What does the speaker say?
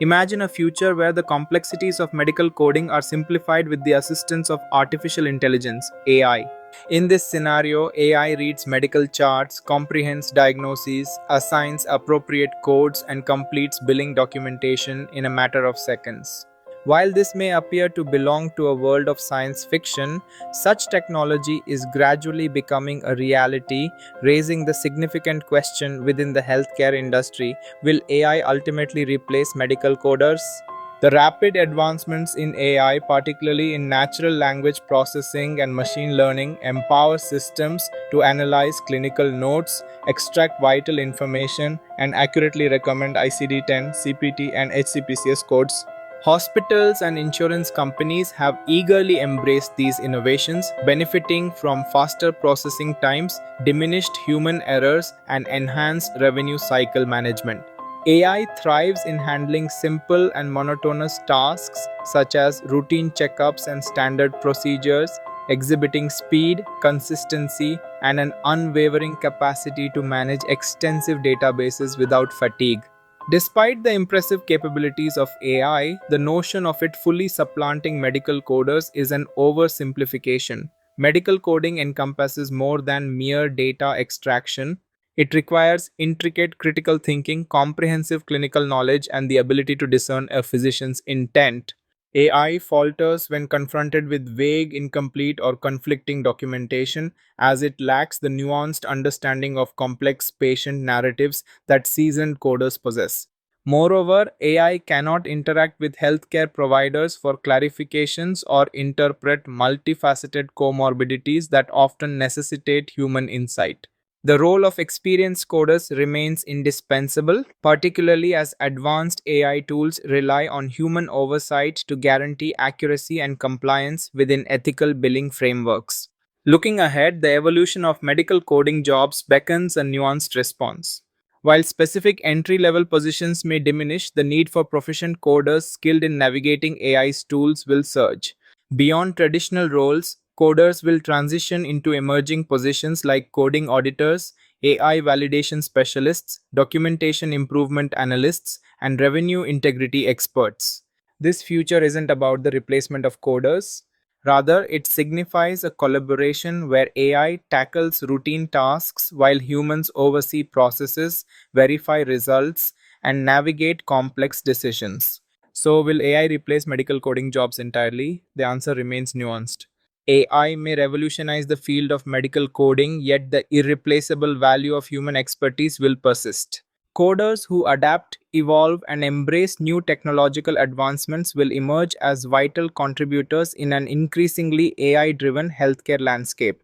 Imagine a future where the complexities of medical coding are simplified with the assistance of artificial intelligence (AI). In this scenario, AI reads medical charts, comprehends diagnoses, assigns appropriate codes, and completes billing documentation in a matter of seconds. While this may appear to belong to a world of science fiction, such technology is gradually becoming a reality, raising the significant question within the healthcare industry: will AI ultimately replace medical coders? The rapid advancements in AI, particularly in natural language processing and machine learning, empower systems to analyze clinical notes, extract vital information, and accurately recommend ICD 10, CPT, and HCPCS codes. Hospitals and insurance companies have eagerly embraced these innovations, benefiting from faster processing times, diminished human errors, and enhanced revenue cycle management. AI thrives in handling simple and monotonous tasks such as routine checkups and standard procedures, exhibiting speed, consistency, and an unwavering capacity to manage extensive databases without fatigue. Despite the impressive capabilities of AI, the notion of it fully supplanting medical coders is an oversimplification. Medical coding encompasses more than mere data extraction. It requires intricate critical thinking, comprehensive clinical knowledge, and the ability to discern a physician's intent. AI falters when confronted with vague, incomplete, or conflicting documentation, as it lacks the nuanced understanding of complex patient narratives that seasoned coders possess. Moreover, AI cannot interact with healthcare providers for clarifications or interpret multifaceted comorbidities that often necessitate human insight. The role of experienced coders remains indispensable, particularly as advanced AI tools rely on human oversight to guarantee accuracy and compliance within ethical billing frameworks. Looking ahead, the evolution of medical coding jobs beckons a nuanced response. While specific entry level positions may diminish, the need for proficient coders skilled in navigating AI's tools will surge. Beyond traditional roles, coders will transition into emerging positions like coding auditors, AI validation specialists, documentation improvement analysts, and revenue integrity experts. This future isn't about the replacement of coders. Rather, it signifies a collaboration where AI tackles routine tasks while humans oversee processes, verify results, and navigate complex decisions. So, will AI replace medical coding jobs entirely? The answer remains nuanced. AI may revolutionize the field of medical coding, yet the irreplaceable value of human expertise will persist. Coders who adapt, evolve, and embrace new technological advancements will emerge as vital contributors in an increasingly AI driven healthcare landscape.